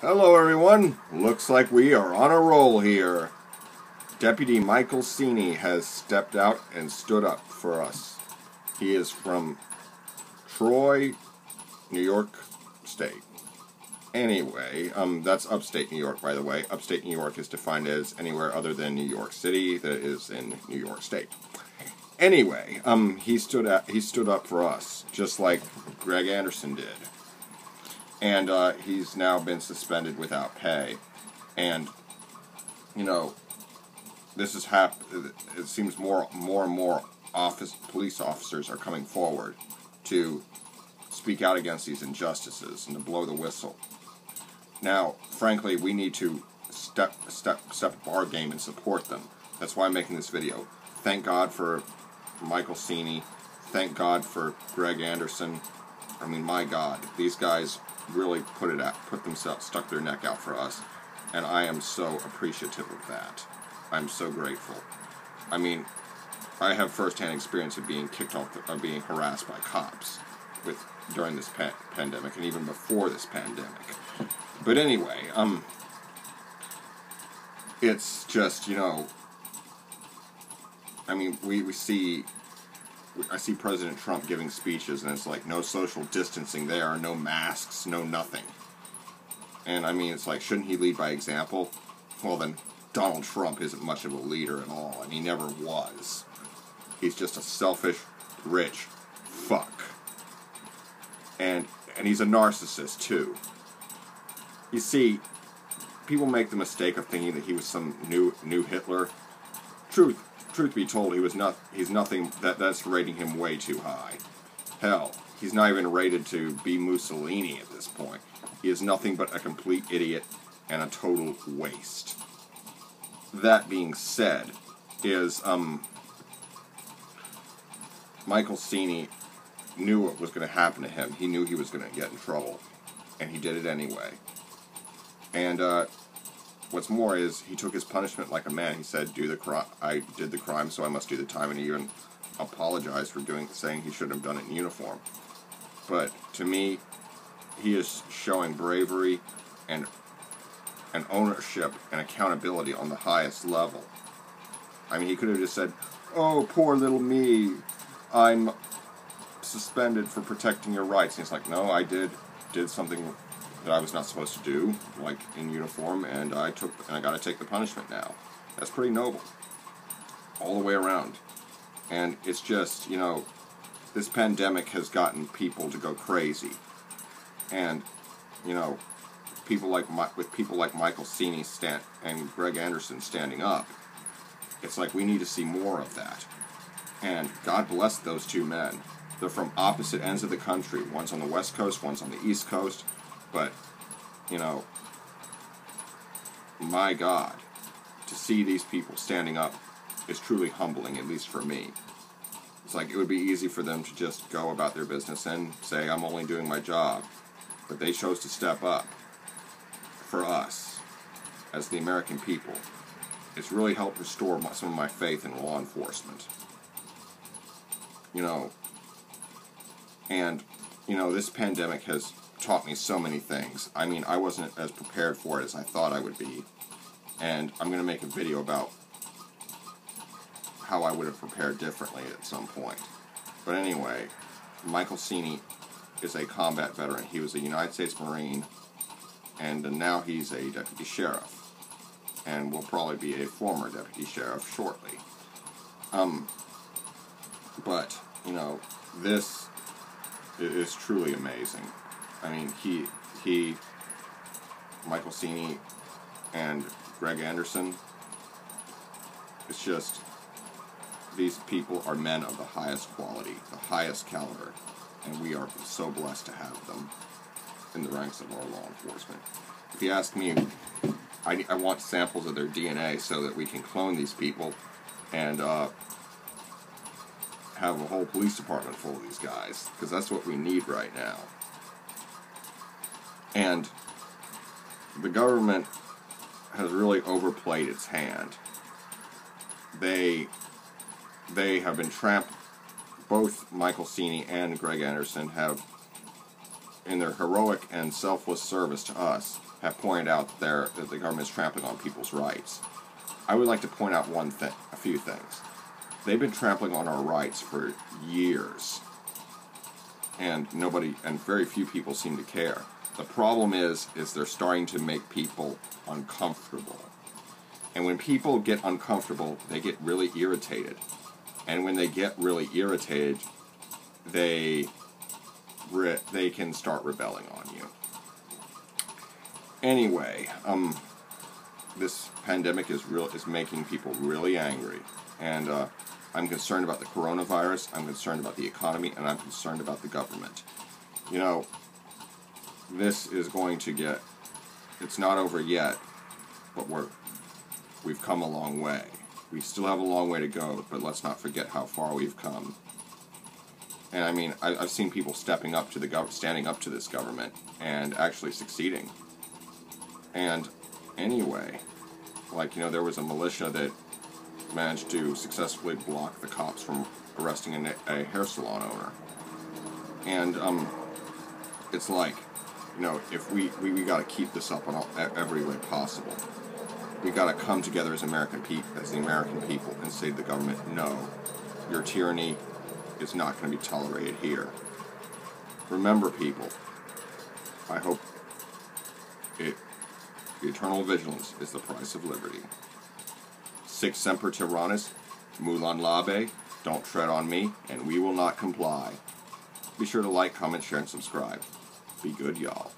Hello everyone, looks like we are on a roll here. Deputy Michael Seney has stepped out and stood up for us. He is from Troy, New York State. Anyway, that's upstate New York, by the way. Upstate New York is defined as anywhere other than New York City that is in New York State. Anyway, he stood up for us, just like Greg Anderson did. And he's now been suspended without pay. And, you know, this is it seems more and more police officers are coming forward to speak out against these injustices and to blow the whistle. Now, frankly, we need to step up our game and support them. That's why I'm making this video. Thank God for Michael Seney. Thank God for Greg Anderson. I mean, my God, these guys really stuck their neck out for us, and I am so appreciative of that. I'm so grateful. I mean, I have first-hand experience of being being harassed by cops during this pandemic, and even before this pandemic. But anyway, it's just, you know, I mean, I see President Trump giving speeches, and it's like, no social distancing there, no masks, no nothing. And I mean, it's like, shouldn't he lead by example? Well, then, Donald Trump isn't much of a leader at all, and he never was. He's just a selfish, rich fuck. And he's a narcissist, too. You see, people make the mistake of thinking that he was some new Hitler. Truth be told, he's nothing. That's rating him way too high. Hell, he's not even rated to be Mussolini at this point. He is nothing but a complete idiot and a total waste. That being said, Michael Seney knew what was going to happen to him. He knew he was going to get in trouble, and he did it anyway. And what's more is, he took his punishment like a man. He said, I did the crime, so I must do the time, and he even apologized for saying he shouldn't have done it in uniform. But to me, he is showing bravery and ownership and accountability on the highest level. I mean, he could have just said, oh, poor little me, I'm suspended for protecting your rights. And he's like, no, I did something that I was not supposed to do, like in uniform, and I got to take the punishment now. That's pretty noble, all the way around. And it's just, you know, this pandemic has gotten people to go crazy, and, you know, with people like Michael Seney and Greg Anderson standing up, it's like we need to see more of that. And God bless those two men. They're from opposite ends of the country. One's on the West Coast, one's on the East Coast. But, you know, my God, to see these people standing up is truly humbling, at least for me. It's like it would be easy for them to just go about their business and say, I'm only doing my job. But they chose to step up for us, as the American people. It's really helped restore some of my faith in law enforcement. You know, and, you know, this pandemic has taught me so many things. I mean, I wasn't as prepared for it as I thought I would be, and I'm going to make a video about how I would have prepared differently at some point. But anyway, Michael Seney is a combat veteran. He was a United States Marine, and now he's a deputy sheriff, and will probably be a former deputy sheriff shortly. But, you know, this is truly amazing. I mean, Michael Seney and Greg Anderson, it's just, these people are men of the highest quality, the highest caliber, and we are so blessed to have them in the ranks of our law enforcement. If you ask me, I want samples of their DNA so that we can clone these people and have a whole police department full of these guys, because that's what we need right now. And the government has really overplayed its hand. They have been both Michael Seney and Greg Anderson have in their heroic and selfless service to us, have pointed out that the government is trampling on people's rights. I would like to point out a few things. They've been trampling on our rights for years, and very few people seem to care. The problem is they're starting to make people uncomfortable. And when people get uncomfortable, they get really irritated. And when they get really irritated, they can start rebelling on you. Anyway, this pandemic is making people really angry, and I'm concerned about the coronavirus, I'm concerned about the economy, and I'm concerned about the government. You know, this is going to get, it's not over yet, but we've come a long way. We still have a long way to go, but let's not forget how far we've come. And I mean, I've seen people standing up to this government and actually succeeding. And anyway, like, you know, there was a militia that managed to successfully block the cops from arresting a hair salon owner. And it's like, you know, if we got to keep this up in every way possible. We got to come together as the American people, and say to the government, no, your tyranny is not going to be tolerated here. Remember, people, I hope eternal vigilance is the price of liberty. Sic semper tyrannis, mulan labe, don't tread on me, and we will not comply. Be sure to like, comment, share, and subscribe. Be good, y'all.